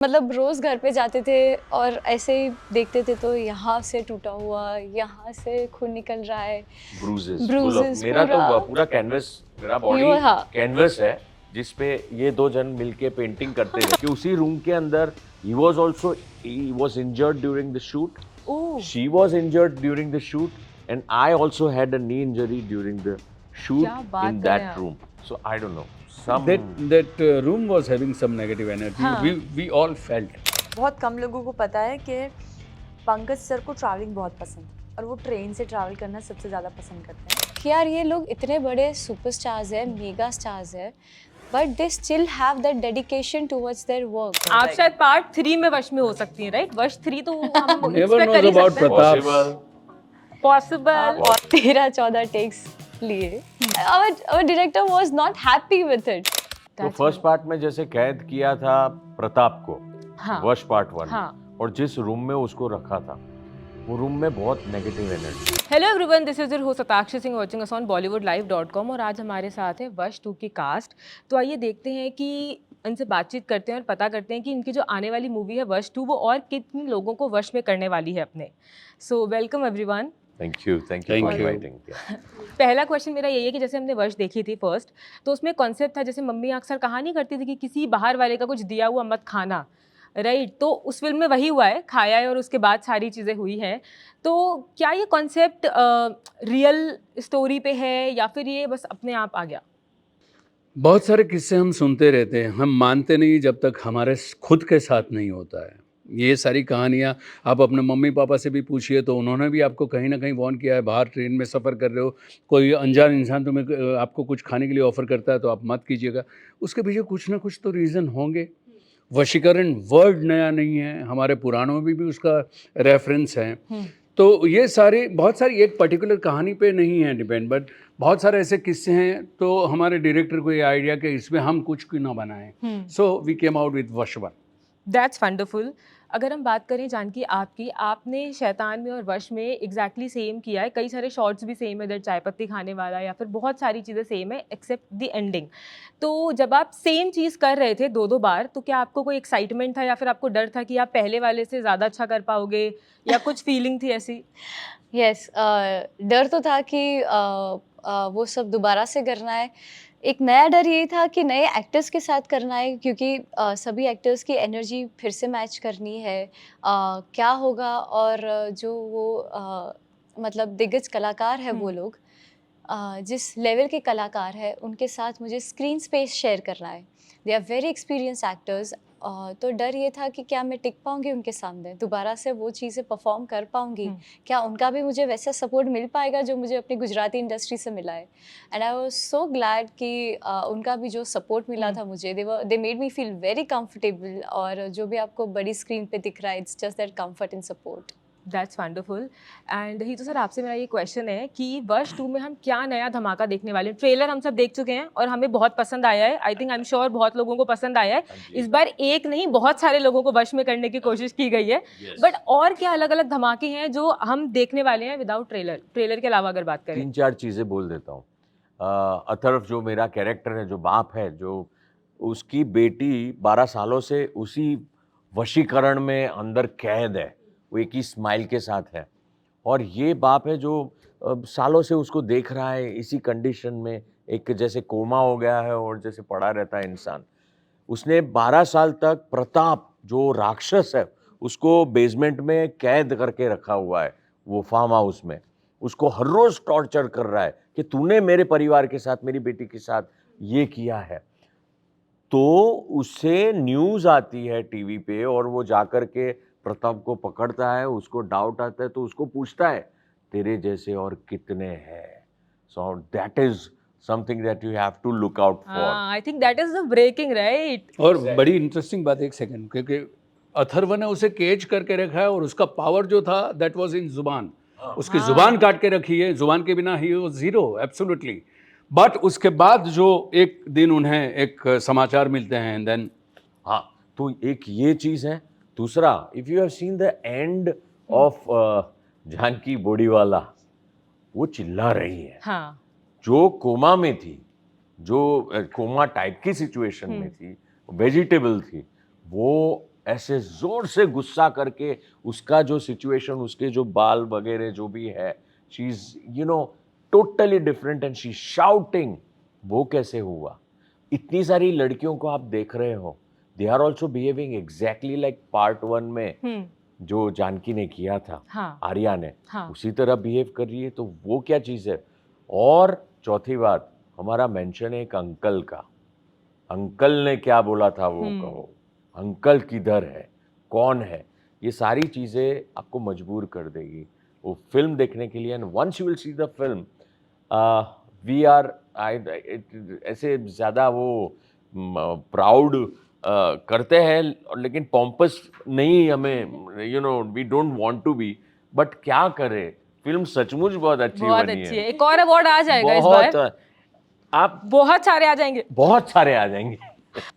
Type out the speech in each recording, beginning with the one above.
मतलब रोज घर पे जाते थे और ऐसे ही देखते थे तो यहाँ से टूटा हुआ, यहाँ से खून निकल रहा है, ब्रूजेस फुल ऑफ। ब्रूजेस मेरा तो पूरा। पूरा कैनवस, मेरा ये बॉडी वो हाँ कैनवस है जिसपे ये दो जन मिलके पेंटिंग करते थे कि उसी रूम के अंदर ही was injured during the shoot, oh she was injured during the shoot, and I also had a knee injury during the क्या शूट बात इन कर रहे हैं दैट आप। Room. So I don't know some. That room was having some negative energy. हाँ. We all felt. बहुत कम लोगों को पता है कि पंकज सर को ट्रैवलिंग बहुत पसंद है और वो ट्रेन से ट्रैवल करना सबसे ज़्यादा पसंद करते हैं। कि यार ये लोग इतने बड़े सुपरस्टार्स हैं, मेगा स्टार्स हैं, but they still have that dedication towards their work. आप शायद पार्ट 3 में वश में हो सकती हैं, राइट? वश 3 तो हम Never expect कर knows ही about सकते हैं। Pratap. Possible. पॉसिबल। और 13-14 टेक्स लिए। Our director was not happy with it. तो फर्स्ट पार्ट में जैसे कैद किया था प्रताप को, हाँ. वश पार्ट 1, हाँ. और जिस रूम में उसको रखा था वो रूम में बहुत negative energy. Hello everyone, this is your host Satakshi Singh, watching us on bollywoodlive.com। और आज हमारे साथ है वश 2 की कास्ट। तो आइए देखते हैं कि इनसे बातचीत करते हैं और पता करते हैं कि इनकी जो आने वाली मूवी है वश 2 वो और कितने लोगों को वश में करने वाली है अपने। So welcome everyone. Thank you for Thank you. Inviting. पहला क्वेश्चन मेरा यही है कि जैसे हमने वश देखी थी फर्स्ट, तो उसमें कॉन्सेप्ट था, जैसे मम्मी अक्सर कहानी करती थी कि किसी बाहर वाले का कुछ दिया हुआ मत खाना, राइट? तो उस फिल्म में वही हुआ है, खाया है और उसके बाद सारी चीज़ें हुई हैं। तो क्या ये कॉन्सेप्ट रियल स्टोरी पे है या फिर ये बस अपने आप आ गया? बहुत सारे किस्से हम सुनते रहते हैं, हम मानते नहीं जब तक हमारे खुद के साथ नहीं होता है। ये सारी कहानियाँ आप अपने मम्मी पापा से भी पूछिए तो उन्होंने भी आपको कहीं ना कहीं वार्न किया है। बाहर ट्रेन में सफ़र कर रहे हो, कोई अनजान इंसान तुम्हें आपको कुछ खाने के लिए ऑफ़र करता है तो आप मत कीजिएगा। उसके पीछे कुछ ना कुछ तो रीज़न होंगे। वशीकरण वर्ड नया नहीं है, हमारे पुराणों में भी उसका रेफरेंस है। तो ये सारी बहुत सारी एक पर्टिकुलर कहानी पे नहीं है डिपेंड, बट बहुत सारे ऐसे किस्से हैं। तो हमारे डायरेक्टर को ये आइडिया कि इसमें हम कुछ क्यों ना बनाएं, so we came out with Vash 1। That's wonderful. अगर हम बात करें जानकी आपकी, आपने शैतान में और वश में एग्जैक्टली सेम किया है। कई सारे शॉर्ट्स भी सेम है, इधर चाय पत्ती खाने वाला या फिर बहुत सारी चीज़ें सेम है एक्सेप्ट द एंडिंग। तो जब आप सेम चीज़ कर रहे थे 2-2 बार, तो क्या आपको कोई एक्साइटमेंट था या फिर आपको डर था कि आप पहले वाले से ज़्यादा अच्छा कर पाओगे या कुछ फीलिंग थी ऐसी? यस डर तो था कि वो सब दोबारा से करना है। एक नया डर ये था कि नए एक्टर्स के साथ करना है, क्योंकि सभी एक्टर्स की एनर्जी फिर से मैच करनी है। क्या होगा, और जो वो मतलब दिग्गज कलाकार है वो लोग, जिस लेवल के कलाकार हैं उनके साथ मुझे स्क्रीन स्पेस शेयर करना है। They are very experience actors. तो डर ये था कि क्या मैं टिक पाऊँगी उनके सामने, दोबारा से वो चीज़ें परफॉर्म कर पाऊँगी, क्या उनका भी मुझे वैसा सपोर्ट मिल पाएगा जो मुझे अपनी गुजराती इंडस्ट्री से मिला है। And I was so glad कि उनका भी जो सपोर्ट मिला था मुझे, they made me feel very comfortable. और जो भी आपको बड़ी स्क्रीन पे दिख रहा है, it's just that comfort and support. That's wonderful. And he तो सर, आपसे मेरा ये क्वेश्चन है कि वर्ष 2 में हम क्या नया धमाका देखने वाले हैं? ट्रेलर हम सब देख चुके हैं और हमें बहुत पसंद आया है। I think, I am sure बहुत लोगों को पसंद आया है। इस बार एक नहीं, बहुत सारे लोगों को वश में करने की कोशिश की गई है। बट और क्या अलग अलग धमाके हैं जो हम देखने वाले हैं विदाउट ट्रेलर के अलावा अगर बात करें? 3-4 चीज़ें बोल देता हूँ. अथर्व जो मेरा कैरेक्टर है, जो बाप है, जो उसकी बेटी 12 सालों से उसी वशीकरण में अंदर कैद है, वो एक ही स्माइल के साथ है। और ये बाप है जो सालों से उसको देख रहा है इसी कंडीशन में, एक जैसे कोमा हो गया है और जैसे पड़ा रहता है इंसान। उसने 12 साल तक प्रताप जो राक्षस है उसको बेसमेंट में कैद करके रखा हुआ है, वो फार्म हाउस में। उसको हर रोज टॉर्चर कर रहा है कि तूने मेरे परिवार के साथ, मेरी बेटी के साथ ये किया है। तो उससे न्यूज़ आती है टीवी पे और वो जाकर के प्रताप को पकड़ता है, उसको डाउट आता है तो उसको पूछता है तेरे जैसे और कितने हैं। So that is something that you have to look out for. I think that is the breaking, right? और बड़ी इंटरेस्टिंग बात, एक सेकंड, क्योंकि अथर्व ने उसे केज करके रखा है और उसका पावर जो था दैट वाज इन जुबान। उसकी जुबान काट के रखी है, जुबान के बिना he was zero, absolutely. But उसके बाद जो एक दिन उन्हें एक समाचार मिलते हैं एंड देन, हाँ, तो एक ये चीज है। दूसरा, if you have seen the end of Janki Bodiwala, वो चिल्ला रही है। हाँ, जो कोमा में थी, जो कोमा टाइप की सिचुएशन में थी, वेजिटेबल थी, वो ऐसे जोर से गुस्सा करके उसका जो सिचुएशन, उसके जो बाल वगैरह जो भी है, she is totally different and she shouting. वो कैसे हुआ? इतनी सारी लड़कियों को आप देख रहे हो, they are also behaving exactly like part 1 में जो जानकी ने किया था, हाँ आर्या ने, हाँ उसी तरह बिहेव कर रही है। तो वो क्या चीज़ है? और चौथी बात, हमारा मेंशन है एक अंकल का। अंकल ने क्या बोला था वो कहो, अंकल किधर है, कौन है? ये सारी चीज़ें आपको मजबूर कर देगी वो फिल्म देखने के लिए। And once you will see the film, we are ऐसे ज़्यादा वो प्राउड करते हैं, लेकिन पॉम्पस नहीं, हमें we don't want to be, but क्या करें, फिल्म सचमुच बहुत अच्छी बहुत बनी अच्छी है। है। एक और अवार्ड आ जाएगा इस बार, बहुत, आप बहुत सारे आ जाएंगे। बहुत सारे आ जाएंगे।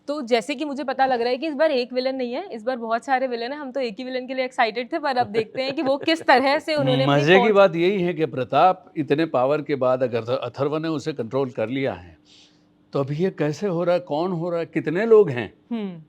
तो जैसे कि मुझे पता लग रहा है कि इस बार एक विलन नहीं है, इस बार बहुत सारे विलन हैं। हम तो एक ही विलन के लिए एक्साइटेड थे, पर अब देखते हैं कि वो किस तरह से उन्होंने अपनी मजे की पहुंच- बात यही है कि प्रताप इतने पावर के बाद अगर अथर्व ने उसे कंट्रोल कर लिया है, तो अभी ये कैसे हो रहा है, कौन हो रहा है, कितने लोग हैं? हम्म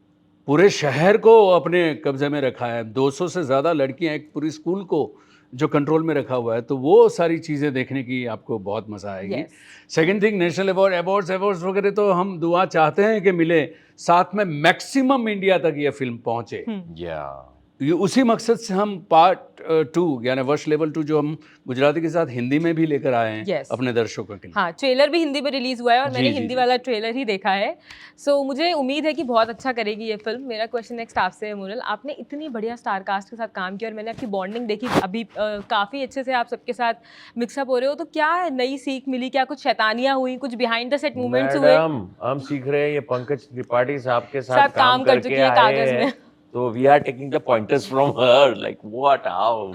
पूरे शहर को अपने कब्जे में रखा है, 200 से ज़्यादा लड़कियां, एक पूरी स्कूल को जो कंट्रोल में रखा हुआ है। तो वो सारी चीज़ें देखने की आपको बहुत मज़ा आएगी। Yes. Second thing, national awards वगैरह तो हम दुआ चाहते हैं कि मिले, साथ में मैक्सिमम इंडिया तक ये फिल्म पहुंचे। या ये उसी मकसद से हम पार्ट 2 यानी वर्ष लेवल 2 जो हम गुजराती के साथ हिंदी में भी लेकर आए हैं Yes. अपने दर्शकों के लिए। हाँ, ट्रेलर भी हिंदी में रिलीज हुआ है और जी, मैंने जी, हिंदी जी। वाला ट्रेलर ही देखा है। सो मुझे उम्मीद है कि बहुत अच्छा करेगी ये फिल्म। मेरा क्वेश्चन नेक्स्ट आपसे है मोनल, आपने इतनी बढ़िया स्टार कास्ट के साथ काम किया और मैंने आपकी बॉन्डिंग देखी अभी, काफ़ी अच्छे से आप सबके साथ मिक्सअप हो रहे हो। तो क्या नई सीख मिली, क्या कुछ शैतानियाँ हुई, कुछ बिहाइंड द सेट मूवमेंट्स हुए? मैडम, हम सीख रहे हैं, ये पंकज त्रिपाठी साहब के साथ साथ काम कर चुकी करके हैं आए कागज हैं, में। तो we are taking the pointers from her, like what, how.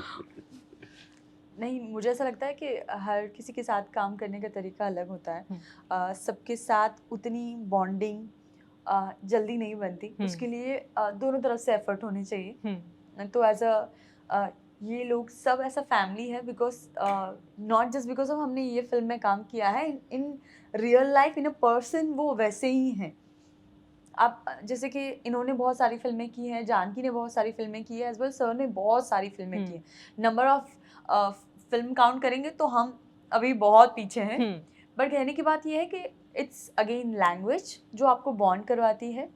नहीं, मुझे ऐसा लगता है कि हर किसी के साथ काम करने का तरीका अलग होता है। सबके साथ उतनी बॉन्डिंग जल्दी नहीं बनती। उसके लिए दोनों तरफ से एफर्ट होने चाहिए। तो एज अ ये लोग सब ऐसा फैमिली है, because not just because of हमने ये फिल्म में काम किया है, in real life in a person वो वैसे ही हैं। आप जैसे कि इन्होंने बहुत सारी फिल्में की हैं, जानकी ने बहुत सारी फिल्में की है, एज वेल सर ने बहुत सारी फिल्में की हैं। नंबर ऑफ फिल्म काउंट करेंगे तो हम अभी बहुत पीछे हैं। बट कहने की बात यह है कि इट्स अगेन लैंग्वेज जो आपको बॉन्ड करवाती है,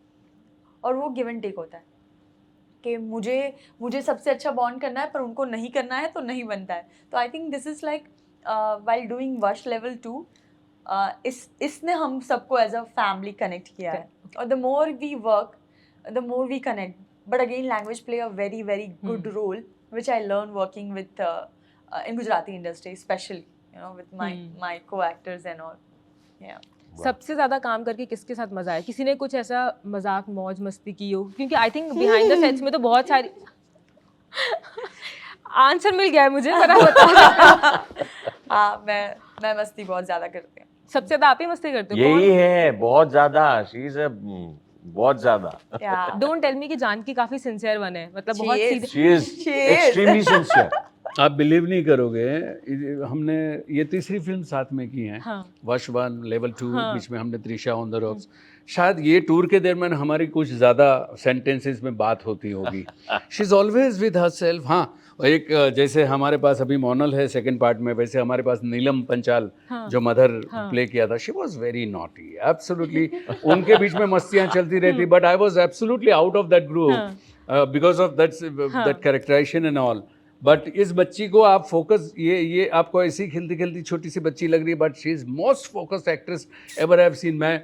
और वो गिव एंड टेक होता है कि मुझे सबसे अच्छा बॉन्ड करना है, पर उनको नहीं करना है तो नहीं बनता है। तो I think this is like while doing वर्ष लेवल 2, इसने हम सबको एज अ फैमिली कनेक्ट किया है। और the more we work, the more we connect. But again language play a very very good role, which I learned working with in Gujarati industry, especially with my co-actors and all. Yeah. सबसे ज्यादा काम करके किसके साथ मजा आया? किसी ने कुछ ऐसा मजाक मौज मस्ती की हो? क्योंकि I think behind the sets में तो बहुत सारी आंसर मिल गया है मुझे, पर आप बताओ। हाँ, मैं मस्ती बहुत ज्यादा करती हूँ। सबसे ज्यादा आप ही मस्ती करते हो? यही है, बहुत ज्यादा, शी इज बहुत ज्यादा। Yeah. डोंट टेल मी कि जानकी काफी सिंसियर वन है, मतलब बहुत She is. सीधे। She is She is. Extremely sincere. आप बिलीव नहीं करोगे, हमने ये तीसरी फिल्म साथ में की है। हाँ। वर्ष 1 लेवल 2, हाँ। बीच में हमने त्रिशा ऑन द रॉक्स। शायद ये टूर के दरमियान हमारी कुछ ज़्यादा सेंटेंसेस में बात होती होगी। She is always with her self. हाँ, और एक जैसे हमारे पास अभी मोनल है सेकंड पार्ट में, वैसे हमारे पास नीलम पंचाल हाँ। जो मदर हाँ। प्ले किया था, she was very naughty, absolutely. उनके बीच में मस्तियाँ चलती रहती, but I was absolutely out of that group because of that characterization and all. But इस बच्ची को आप फोकस, ये आपको ऐसी खिलती खिलती छोटी सी बच्ची लग रही है, but she is most focused actress ever I have seen. मैं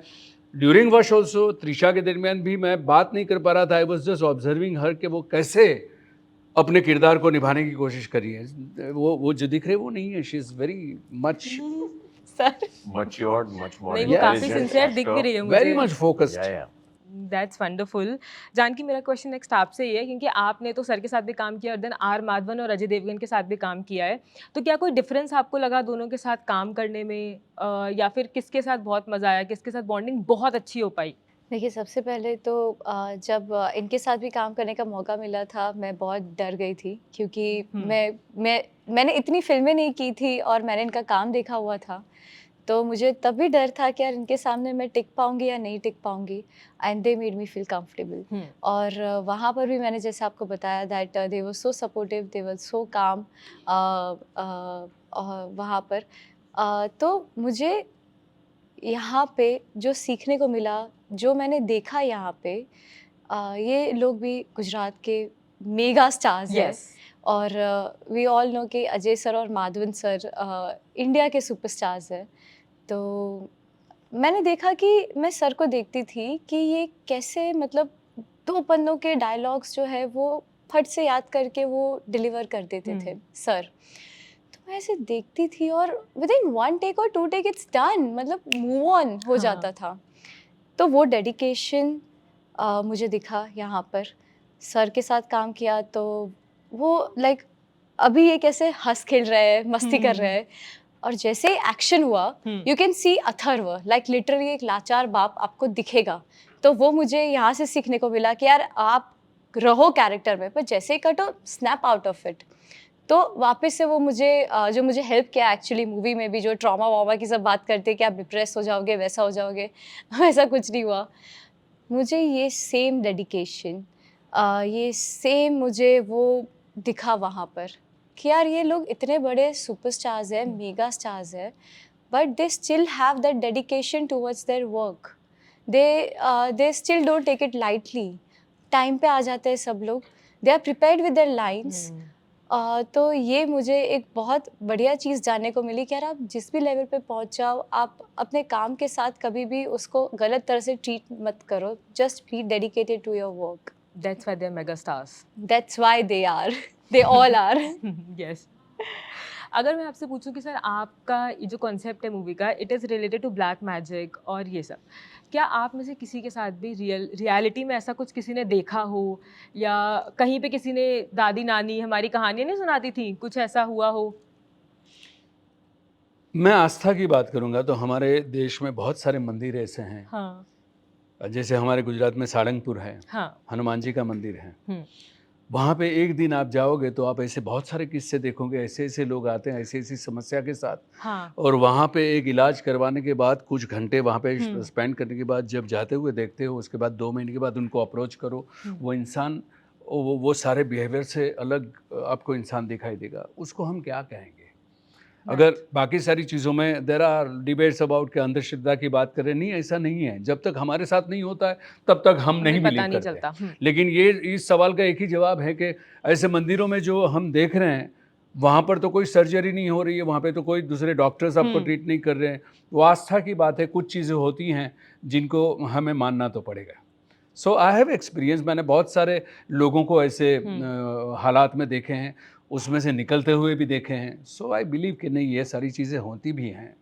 ड्यूरिंग वर्ष ऑल्सो त्रिशा के दरमियान भी मैं बात नहीं कर पा रहा था, आई वॉज जस्ट ऑब्जर्विंग हर कि वो कैसे अपने किरदार को निभाने की कोशिश करी है। वो जो दिख रहे वो नहीं है, she is very much sir matured, much more नहीं, वो काफी सिंसियर दिख भी रही है मुझे। Very much focused. That's wonderful. Janki, मेरा क्वेश्चन नेक्स्ट आपसे ये है, क्योंकि आपने तो सर के साथ भी काम किया और देन आर माधवन और अजय देवगन के साथ भी काम किया है, तो क्या कोई डिफरेंस आपको लगा दोनों के साथ काम करने में, या फिर किसके साथ बहुत मजा आया, किसके साथ बॉन्डिंग बहुत अच्छी हो पाई? देखिए, सबसे पहले तो जब इनके साथ भी काम करने का मौका मिला था, मैं बहुत डर गई थी, क्योंकि मैंने इतनी फ़िल्में नहीं की थी और मैंने इनका काम देखा हुआ था। तो मुझे तब भी डर था कि यार इनके सामने मैं टिक पाऊंगी या नहीं टिक पाऊंगी, and they made me feel comfortable. और वहाँ पर भी मैंने जैसे आपको बताया that they were so supportive, दे वर सो काम वहाँ पर। तो मुझे यहाँ पे जो सीखने को मिला, जो मैंने देखा यहाँ पे, ये लोग भी गुजरात के मेगा स्टार्स हैं। यस और वी ऑल नो कि अजय सर और माधवन सर इंडिया के सुपरस्टार्स हैं। तो मैंने देखा कि मैं सर को देखती थी कि ये कैसे मतलब 2 पन्नों के डायलॉग्स जो है वो फट से याद करके वो डिलीवर कर देते थे सर। तो मैं ऐसे देखती थी और विद इन 1 टेक और 2 टेक इट्स डन, मतलब मूव ऑन हो जाता था। तो वो डेडिकेशन मुझे दिखा यहाँ पर। सर के साथ काम किया तो वो लाइक अभी ये कैसे हंस खेल रहे हैं, मस्ती कर रहे हैं, और जैसे एक्शन हुआ you can see Atharva, like literally एक लाचार बाप आपको दिखेगा। तो वो मुझे यहाँ से सीखने को मिला कि यार आप रहो कैरेक्टर में, पर जैसे ही कटो स्नैप आउट ऑफ इट। तो वापस से वो मुझे जो मुझे हेल्प किया एक्चुअली मूवी में भी, जो ट्रॉमा वामा की सब बात करते हैं कि आप डिप्रेस हो जाओगे, वैसा हो जाओगे, वैसा कुछ नहीं हुआ। मुझे ये सेम डेडिकेशन, ये सेम मुझे वो दिखा वहाँ पर कि यार ये लोग इतने बड़े सुपरस्टार्स हैं, मेगा स्टार्स हैं, but they still have that dedication towards their work. They still don't take it lightly. Time पे आ जाते हैं सब लोग, they are prepared with their lines. तो ये मुझे एक बहुत बढ़िया चीज़ जानने को मिली कि यार आप जिस भी लेवल पे पहुंच जाओ, आप अपने काम के साथ कभी भी उसको गलत तरह से ट्रीट मत करो, just be dedicated to your work. That's why they are mega stars. That's why they are, they all are. Yes अगर मैं आपसे पूछूं कि सर आपका ये जो कॉन्सेप्ट है मूवी का, it is related to black magic और ये सब, क्या आप में से किसी के साथ भी रियलिटी में ऐसा कुछ किसी ने देखा हो, या कहीं पे किसी ने दादी नानी हमारी कहानियाँ नहीं सुनाती थी, कुछ ऐसा हुआ हो? मैं आस्था की बात करूंगा तो हमारे देश में बहुत सारे मंदिर ऐसे हैं। हाँ जैसे हमारे गुजरात में सारंगपुर है, हाँ हनुमान जी का मंदिर है। वहाँ पे एक दिन आप जाओगे तो आप ऐसे बहुत सारे किस्से देखोगे, ऐसे ऐसे लोग आते हैं ऐसी ऐसी समस्या के साथ। हाँ और वहाँ पे एक इलाज करवाने के बाद कुछ घंटे वहाँ पे स्पेंड करने के बाद जब जाते हुए देखते हो, उसके बाद 2 महीने के बाद उनको अप्रोच करो, वो इंसान वो सारे बिहेवियर से अलग आपको इंसान दिखाई देगा। उसको हम क्या कहेंगे? अगर बाकी सारी चीज़ों में देयर आर डिबेट्स अबाउट कि अंधश्रद्धा की बात करें, नहीं ऐसा नहीं है। जब तक हमारे साथ नहीं होता है तब तक हम नहीं पता बिलीव नहीं करते। चलता। लेकिन ये इस सवाल का एक ही जवाब है कि ऐसे मंदिरों में जो हम देख रहे हैं वहाँ पर तो कोई सर्जरी नहीं हो रही है, वहाँ पे तो कोई दूसरे डॉक्टर्स आपको ट्रीट नहीं कर रहे हैं। वो आस्था की बात है, कुछ चीज़ें होती हैं जिनको हमें मानना तो पड़ेगा। सो आई हैव एक्सपीरियंस, मैंने बहुत सारे लोगों को ऐसे हालात में देखे हैं, उसमें से निकलते हुए भी देखे हैं। सो आई बिलीव कि नहीं ये सारी चीज़ें होती भी हैं।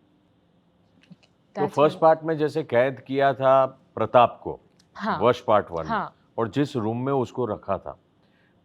तो फर्स्ट पार्ट में जैसे कैद किया था प्रताप को, हाँ वश पार्ट 1 में, हाँ और जिस रूम में उसको रखा था,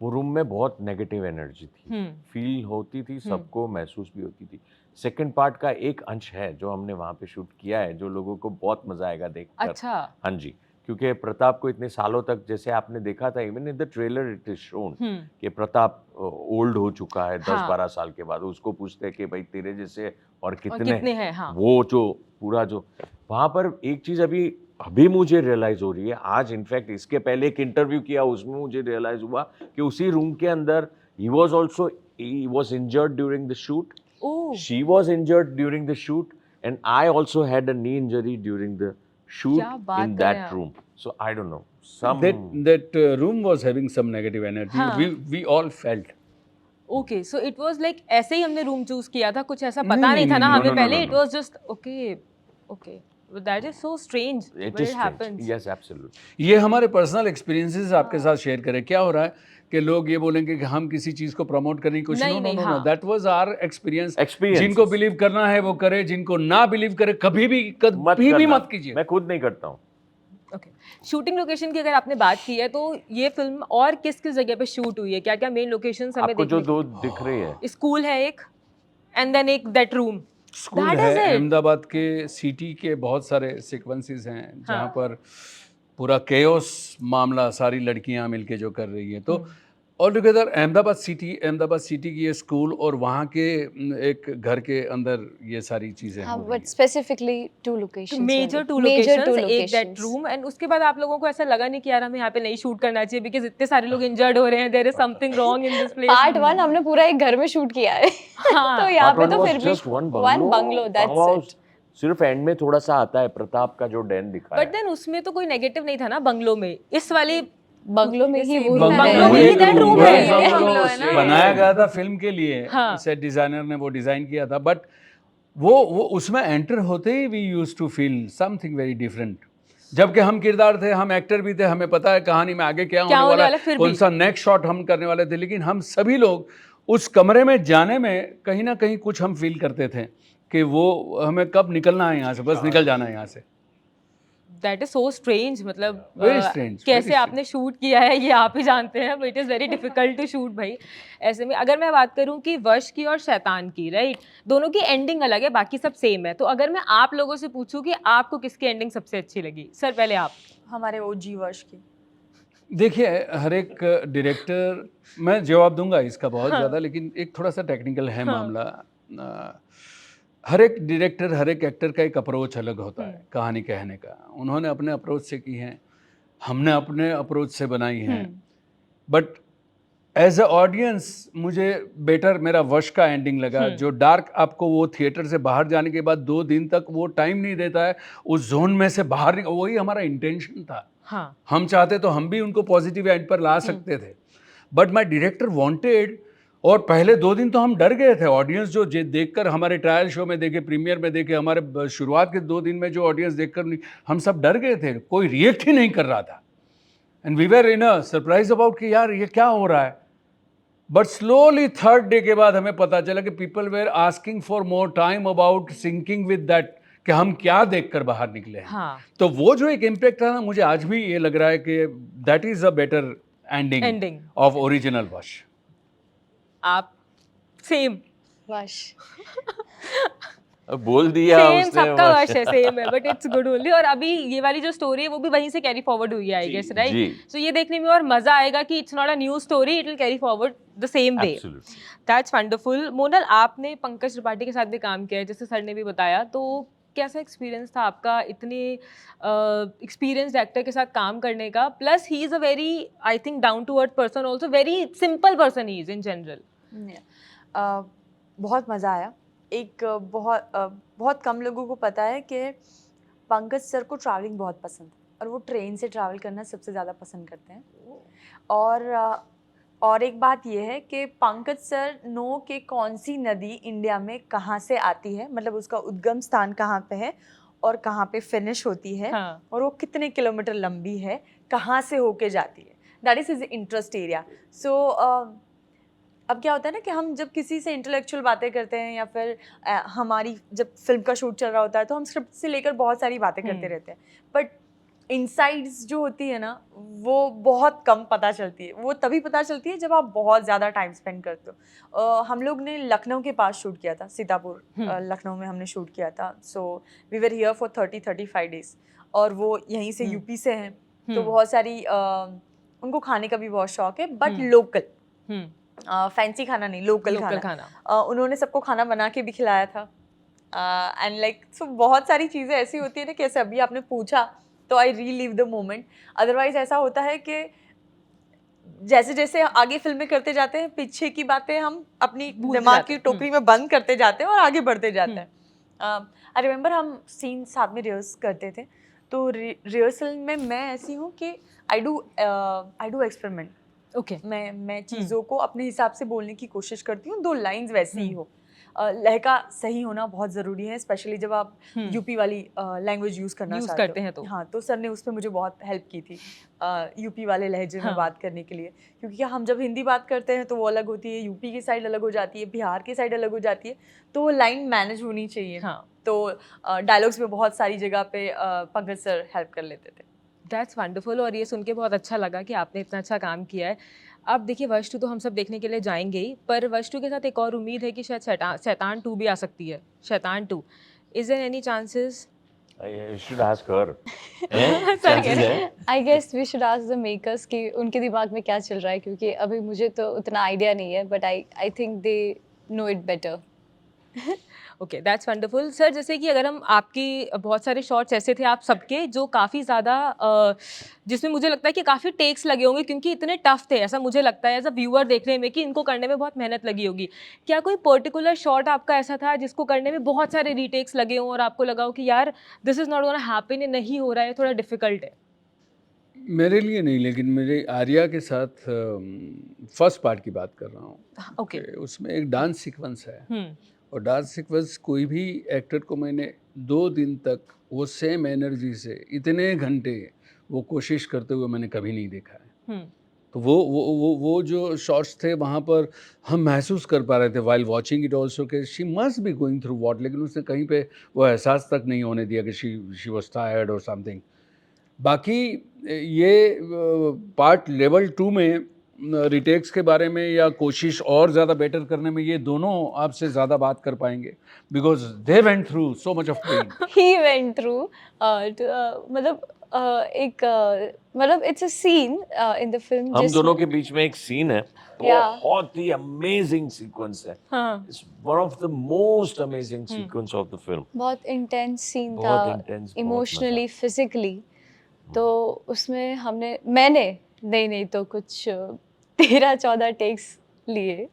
वो रूम में बहुत नेगेटिव एनर्जी थी, फील होती थी, सबको महसूस भी होती थी। सेकंड पार्ट का एक अंश है जो हमने वहाँ पे शूट किया है, जो लोगों को बहुत मजा आएगा देखकर। अच्छा हाँ जी, क्योंकि प्रताप को इतने सालों तक, जैसे आपने देखा था even in the trailer it is shown कि प्रताप ओल्ड हो चुका है, 10-12 साल के बाद। उसको पूछते हैं कि भाई तेरे जैसे और कितने हैं? हाँ वो जो पूरा जो वहाँ पर एक चीज अभी मुझे रियलाइज हो रही है आज। इनफैक्ट इसके पहले एक इंटरव्यू किया, उसमें मुझे रियलाइज हुआ कि उसी रूम के अंदर ही was injured during the shoot, she was injured during the shoot, and I also had a knee injury during the shoot क्या बात in कर that रहे हैं आप? room. So I don't know. Some That room was having some negative energy. हाँ. We all felt. Okay so it was like ऐसे ही हमने room choose किया था, कुछ ऐसा नहीं, पता नहीं नहीं, था ना नहीं, हमें no, पहले। no, it no. Was just okay okay that is so strange it when is it strange. Happens. Yes, absolutely. ये हमारे पर्सनल एक्सपीरियंसेस आपके साथ शेयर करें। क्या हो रहा है कि लोग ये बोलेंगे कि हम किसी चीज़ को प्रमोट करने की कोशिश, नहीं, नो नो नहीं, नो, हाँ. That was our experience. Experiences. जिनको बिलीव करना है वो करे, जिनको ना बिलीव करे कभी भी करना। मत कीजिए। मैं खुद नहीं करता हूँ। ओके शूटिंग लोकेशन की अगर आपने बात की है, तो ये फिल्म और किस किस जगह पे शूट हुई है, क्या क्या मेन लोकेशंस हमें आपको जो देखने दो दिख रही है, की? स्कूल है एक, एंड देन एक दैट रूम। स्कूल That है, is it. अहमदाबाद के सिटी के बहुत सारे सीक्वेंसेस हैं जहाँ पर पूरा केओस मामला सारी लड़कियाँ मिलके जो कर रही है। तो ऑल टुगेदर अहमदाबाद सिटी की ये स्कूल और वहाँ के एक घर के अंदर ये सारी चीज़ें हाँ, हो रही बट हैं। Specifically 2 locations major only. Two Major 2 locations, एक दैट locations. रूम, एंड उसके बाद आप लोगों को ऐसा लगा नहीं कि यार हमें यहाँ पे नहीं शूट करना चाहिए बिकॉज इतने सारे लोग इंजर्ड हो रहे हैं, there is something wrong in this place? Part 1 हमने पूरा एक घर में शूट किया है। हाँ, तो यहाँ Part पे one तो was फिर भी just one one bungalow, bungalow, that's farmhouse. it. सिर्फ एंड में थोड़ा सा आता है प्रताप का जो डैन दिखाया बट देन उसमें तो कोई नेगेटिव नहीं था ना बंगलो में, इस वाले बंगलो में ही वो Same रूम bungalow बंगलो है। में ही that room है। यही bungalow है ना। बनाया गया था फिल्म के लिए, हाँ। सेट डिजाइनर ने वो डिजाइन किया था, बट वो उसमें एंटर होते ही we used to feel something very different. जबकि हम किरदार थे, हम एक्टर भी थे, हमें पता है कहानी में आगे क्या होने वाला है, फिर कौन भी। सा नेक्स्ट शॉट हम करने वाले थे, लेकिन हम सभी लोग उस कमरे में जाने में कहीं ना कहीं कुछ हम फील करते थे कि वो हमें कब निकलना है यहाँ से, बस निकल जाना है यहाँ से। दैट इज सो स्ट्रेंज, मतलब Very strange, कैसे very आपने शूट किया है ये आप ही जानते हैं, but it is very difficult to shoot भाई। ऐसे में अगर मैं बात करूं कि वश की और शैतान की, राइट, दोनों की एंडिंग अलग है, बाकी सब सेम है, तो अगर मैं आप लोगों से पूछूं कि आपको किसकी एंडिंग सबसे अच्छी लगी, सर पहले आप। हमारे ओजी वर्ष की। देखिए, हर एक डायरेक्टर, मैं जवाब दूंगा इसका बहुत हाँ। ज़्यादा, लेकिन एक थोड़ा सा टेक्निकल है हाँ। मामला। हर एक डायरेक्टर, हर एक एक्टर का एक अप्रोच अलग होता है कहानी कहने का। उन्होंने अपने अप्रोच से की है, हमने अपने अप्रोच से बनाई है, बट एज अ ऑडियंस मुझे बेटर मेरा वश का एंडिंग लगा। जो डार्क आपको वो थिएटर से बाहर जाने के बाद 2 दिन तक वो टाइम नहीं देता है उस जोन में से बाहर, वही हमारा इंटेंशन था। हाँ, हम चाहते तो हम भी उनको पॉजिटिव एंड पर ला सकते थे, बट माय डायरेक्टर वांटेड। और पहले 2 दिन तो हम डर गए थे, ऑडियंस जो देखकर हमारे ट्रायल शो में देखे, प्रीमियर में देखे, हमारे शुरुआत के 2 दिन में जो ऑडियंस देखकर हम सब डर गए थे, कोई रिएक्ट ही नहीं कर रहा था, and we were in a surprise about कि यार ये क्या हो रहा है। बट स्लोली 3rd डे के बाद हमें पता चला कि people were asking for more time about syncing with that, कि हम क्या देखकर बाहर निकले हैं। हाँ, तो वो जो एक इम्पैक्ट था ना, मुझे आज भी ये लग रहा है कि that is a better ending ending. Of original वश। आप सेम वश। अब बोल दिया सेम, उसने सबका बस। वश है, सेम है, बट इट्स गुड ओनली। और अभी ये वाली जो स्टोरी है वो भी वहीं से कैरी फॉरवर्ड हुई है, आई गेस, जी। राइट? सो ये देखने में और मजा आएगा कि it's not a new story, it will carry forward the same way. Absolutely. That's wonderful. Monal, आपने पंकज त्रिपाठी के साथ भी काम किया है, जैसे सर ने भी बताया, तो कैसा एक्सपीरियंस था आपका इतने एक्सपीरियंस्ड एक्टर के साथ काम करने का? Plus he is a very, I think, down to earth person, also very simple person he is in general. बहुत मज़ा आया। एक बहुत कम लोगों को पता है कि पंकज सर को ट्रैवलिंग बहुत पसंद है और वो ट्रेन से ट्रैवल करना सबसे ज़्यादा पसंद करते हैं। और एक बात ये है कि पंकज सर नो कि कौन सी नदी इंडिया में कहाँ से आती है, मतलब उसका उद्गम स्थान कहाँ पे है और कहाँ पे फिनिश होती है, हाँ। और वो कितने किलोमीटर लंबी है, कहाँ से होके जाती है। That is his interest area. So अब क्या होता है ना कि हम जब किसी से इंटेलेक्चुअल बातें करते हैं या फिर हमारी जब फिल्म का शूट चल रहा होता है तो हम स्क्रिप्ट से लेकर बहुत सारी बातें करते रहते हैं, बट इनसाइड्स जो होती है ना वो बहुत कम पता चलती है। वो तभी पता चलती है जब आप बहुत ज़्यादा टाइम स्पेंड करते हो। हम लोग ने लखनऊ के पास शूट किया था, सीतापुर लखनऊ में हमने शूट किया था। So we were here for 30-35 days, और वो यहीं से यूपी से हैं, तो बहुत सारी उनको खाने का भी बहुत शौक है, बट लोकल, फैंसी खाना नहीं, लोकल खाना। उन्होंने सबको खाना बना के भी खिलाया था। एंड लाइक सो बहुत सारी चीज़ें ऐसी होती है ना, कैसे अभी आपने पूछा तो आई रीलिव द मोमेंट। अदरवाइज ऐसा होता है कि जैसे जैसे आगे फिल्में करते जाते हैं, पीछे की बातें हम अपनी दिमाग की टोकरी में बंद करते जाते हैं और आगे बढ़ते जाते हैं। आई रिमेंबर हम सीन साथ में रिहर्स करते थे, तो रिहर्सल में मैं ऐसी हूँ कि आई डू एक्सपेरिमेंट। ओके। मैं चीज़ों को अपने हिसाब से बोलने की कोशिश करती हूँ, 2 लाइंस वैसे ही हो। लहका सही होना बहुत ज़रूरी है, स्पेशली जब आप यूपी वाली लैंग्वेज यूज़ करना चाहते हैं तो। हाँ, तो सर ने उसमें मुझे बहुत हेल्प की थी यूपी वाले लहजे में बात करने के लिए, क्योंकि हम जब हिंदी बात करते हैं तो वो अलग होती है, यूपी की साइड अलग हो जाती है, बिहार की साइड अलग हो जाती है, तो वो लाइन मैनेज होनी चाहिए। तो डायलॉग्स में बहुत सारी जगह पे पंकज सर हेल्प कर लेते थे। दैट्स वंडरफुल, और ये सुन के बहुत अच्छा लगा कि आपने इतना अच्छा काम किया है। अब देखिए, वश 2 तो हम सब देखने के लिए जाएंगे ही, पर वश 2 के साथ एक और उम्मीद है कि शायद शैतान 2 भी आ सकती है। Shaitaan 2, is there any chances You should ask her. Sorry, Chances है? I guess we should ask the makers कि उनके दिमाग में क्या चल रहा है, क्योंकि अभी मुझे तो उतना आइडिया नहीं है, but I think they know it better. Okay, that's wonderful sir. जैसे कि अगर हम आपकी बहुत सारे शॉट्स ऐसे थे आप सबके जो काफ़ी ज़्यादा जिसमें मुझे लगता है कि काफ़ी टेक्स लगे होंगे क्योंकि इतने टफ थे, ऐसा मुझे लगता है एज अ व्यूअर देखने में कि इनको करने में बहुत मेहनत लगी होगी। क्या कोई पर्टिकुलर शॉट आपका ऐसा था जिसको करने में बहुत सारे रीटेक्स लगे हों और आपको लगा हो कि यार this is not gonna happen, ये नहीं हो रहा है, थोड़ा डिफिकल्ट है? मेरे लिए नहीं, लेकिन मेरे आर्या के साथ फर्स्ट पार्ट की बात कर रहा हूँ. ओके। उसमें एक डांस सीक्वेंस है और डांस सीक्वेंस कोई भी एक्टर को मैंने 2 दिन तक वो सेम एनर्जी से इतने घंटे वो कोशिश करते हुए मैंने कभी नहीं देखा है. तो वो जो शॉट्स थे वहाँ पर हम महसूस कर पा रहे थे वाइल वॉचिंग इट ऑल्सो कि she must be going through what, लेकिन उसने कहीं पे वो एहसास तक नहीं होने दिया कि शी वॉज टायर्ड और समथिंग. बाकी ये पार्ट लेवल 2 में रिटेक्स के बारे में या कोशिश और ज़्यादा बेटर करने में ये दोनों आपसे ज़्यादा बात कर पाएंगे because they went through so much of pain. He went through मतलब मतलब it's a scene in the film. हम दोनों के बीच में एक सीन है, Yeah. बहुत ही अमेजिंग सीक्वेंस है. हाँ। It's one of the most amazing sequence of the film. बहुत इंटेंस सीन बहुत था, intense, बहुत इमोशनली फिजिकली. तो उसमें मैंने नहीं तो कुछ 13-14 टेक्स लिए.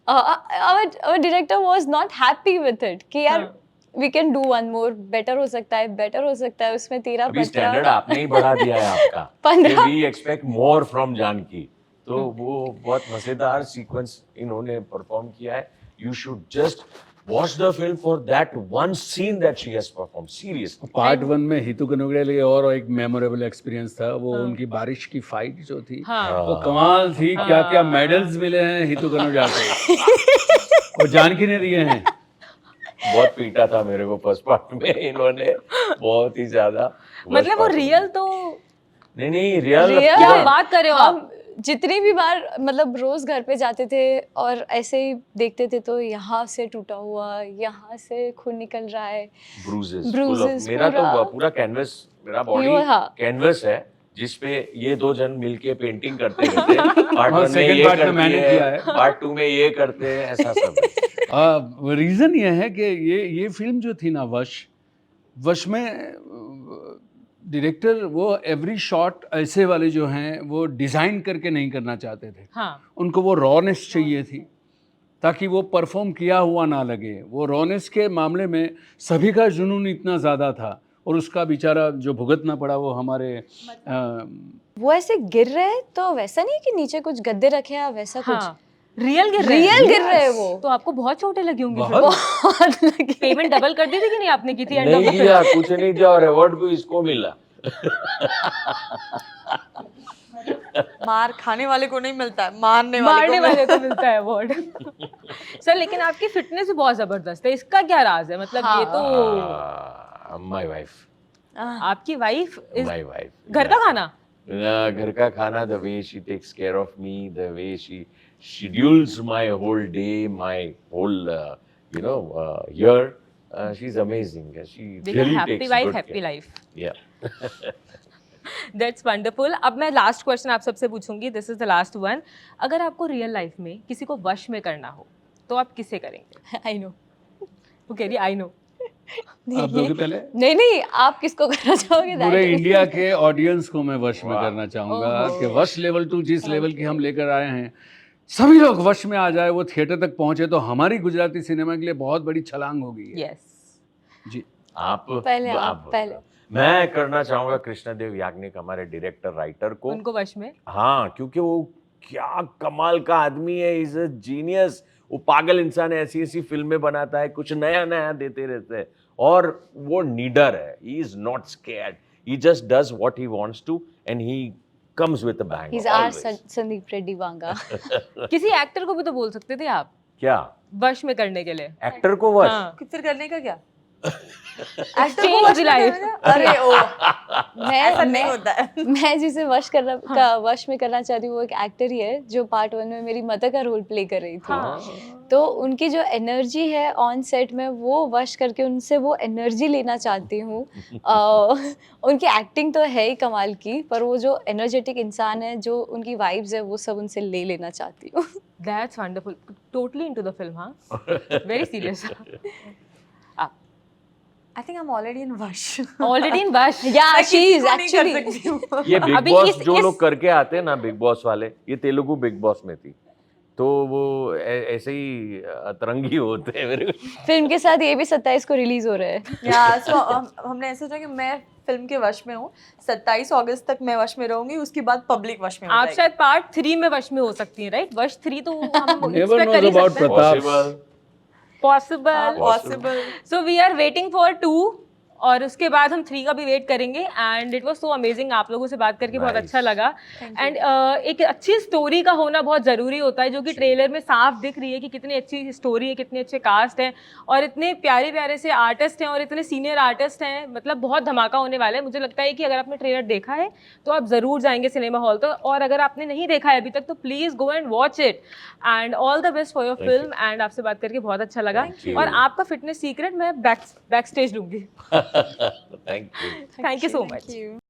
our director was not happy with it कि यार we can do one more, better हो सकता है उसमें 13 अभी 15 स्टैंडर्ड आपने ही बढ़ा दिया है आपका. 15 we expect more from Janaki. तो वो बहुत मजेदार सीक्वेंस इन्होंने परफॉर्म किया है. You should just watch the film for that one scene that she has perform. Seriously part 1 में हितू कनोडिया लिए और एक मेमोरेबल एक्सपीरियंस था वो उनकी बारिश की फाइट जो थी. हाँ। वो कमाल थी. क्या क्या मेडल्स मिले हैं हितू कनोडिया को वो जानकी ने दिए हैं. बहुत पीटा था मेरे को फर्स्ट पार्ट में इन्होंने, बहुत ही ज्यादा. मतलब वो रियल तो नहीं रियल. क्या बात कर रहे हो आप? हम जितनी भी बार मतलब रोज घर पे जाते थे और ऐसे ही देखते थे तो यहाँ से टूटा हुआ, यहाँ से खून निकल रहा है. Bruises, मेरा तो पूरा कैनवस, मेरा बॉडी कैनवस है जिसपे ये 2 जन मिलके पेंटिंग करते रहते हैं. पार्ट 1 में ये पार्ट में मैंने किया है, पार्ट 2 में ये करते हैं, ऐसा सब. रीज़न ये है कि ये फिल्म जो थी ना वश में डायरेक्टर वो एवरी शॉट ऐसे वाले जो हैं वो डिज़ाइन करके नहीं करना चाहते थे. हाँ। उनको वो रॉनेस चाहिए थी ताकि वो परफॉर्म किया हुआ ना लगे. वो रॉनेस के मामले में सभी का जुनून इतना ज़्यादा था और उसका बेचारा जो भुगतना पड़ा वो हमारे वो ऐसे गिर रहे हैं तो वैसा नहीं कि नीचे कुछ गद्दे रखे हैं वैसा कुछ. हाँ। रियल गिर रहे हैं वो. तो आपको बहुत चोटें लगी होंगी. बहुत लगी. पेमेंट डबल कर दी थी कि नहीं आपने की थी? नहीं किया, कुछ नहीं दिया और अवार्ड भी इसको मिला. मार खाने वाले को नहीं मिलता है, मारने वाले को मिलता है अवार्ड. सर लेकिन आपकी फिटनेस भी बहुत जबरदस्त है, इसका क्या राज है? मतलब ये तो माय वाइफ. आपकी वाइफ इज माय वाइफ. घर का खाना. घर का खाना, the way she takes care of me, the way she schedules my whole day, my whole year. She's amazing. She really happy takes wife good happy care. Life. Yeah. That's wonderful. अब मैं last question आप सबसे पूछूंगी, this is the last one. अगर आपको real life में किसी को वश में करना हो तो आप किसे करेंगे? I know. वो कह रही आई नो. आप दोगे पहले. नहीं आप किसको करना चाहोगे? पूरे इंडिया के ऑडियंस को मैं वश में वाह. करना चाहूँगा कि वश लेवल 2 जिस लेवल की हम लेकर आए हैं सभी लोग वश में आ जाए, वो थिएटर तक पहुँचे तो हमारी गुजराती सिनेमा के लिए बहुत बड़ी छलांग होगी. यस. जी. आप पहले. मैं करना चाहूंगा कृष्णदेव याग्निक, हमारे डायरेक्टर राइटर को. उनको वश में. हाँ, क्योंकि वो क्या कमाल का आदमी है. Is a genius. वो पागल इंसान है, ऐसी फिल्में बनाता है, कुछ नया देते रहते हैं और वो नीडर है. He is not scared. He just does what he wants to and he comes with a bang. He's our Sandeep Reddy Vanga. किसी एक्टर को भी तो बोल सकते थे आप क्या वश में करने के लिए. एक्टर को वश? हाँ. फिर करने का क्या? एक्टर को Change वश में life. करना, अरे ओ ऐसा नहीं होता है। मैं जिसे वश में करना चाहती हूँ वो एक एक्टर ही है जो पार्ट 1 में मेरी मदर का रोल प्ले कर रही थी। हाँ। तो उनकी जो एनर्जी है ऑन सेट में वो वश करके उनसे वो एनर्जी लेना चाहती हूँ। उनकी एक्टिंग तो है ही कमाल की, पर वो जो एनर्जेटिक इंसान है, जो उनकी वाइब्स है, वो सब उनसे ले लेना चाहती हूँ। That's wonderful. Totally into the film, huh? Very serious. I think I am already in वश। Already in Vash. या मैं शी किसी इज को नहीं कर एक्चुअली सकती हूँ। ये बिग अभी बॉस इस- जो इस- लोग करके आते हैं ना, बिग बॉस वाले, ये तेलुगु बिग बॉस में थी, तो वो ऐसे ही अतरंगी होते हैं मेरे को। फिल्म के साथ ये भी 27 को रिलीज हो रहा है। या सो हमने ऐसा सोचा कि मैं फिल्म के वश में हूँ, 27 अगस्त तक मैं वश में रहूंगी, उसके बाद पब्लिक वश में हो आप जाएगी। शायद पार्ट 3 में वश में हो सकती हैं, राइट? वश 3 तो हम Never expect कर ही knows about सकते हैं। Pratap. Possible. Possible. Possible. So we are waiting for 2 और उसके बाद हम 3 का भी वेट करेंगे। And it was so amazing, आप लोगों से बात करके बहुत Nice. अच्छा लगा। Thank एंड एक अच्छी स्टोरी का होना बहुत ज़रूरी होता है, जो कि ट्रेलर में साफ दिख रही है कि कितनी अच्छी स्टोरी है, कितने अच्छे कास्ट हैं और इतने प्यारे प्यारे से आर्टिस्ट हैं और इतने सीनियर आर्टिस्ट हैं। मतलब बहुत धमाका होने वाला है। मुझे लगता है कि अगर आपने ट्रेलर देखा है तो आप ज़रूर जाएंगे सिनेमा हॉल, तो और अगर आपने नहीं देखा है अभी तक तो please go and watch it. And all the best for your Thank you. Film. And आपसे बात करके बहुत अच्छा लगा। Thank you. और आपका फिटनेस सीक्रेट मैं बैक स्टेज लूँगी। Thank you. Thank you so Thank much. you.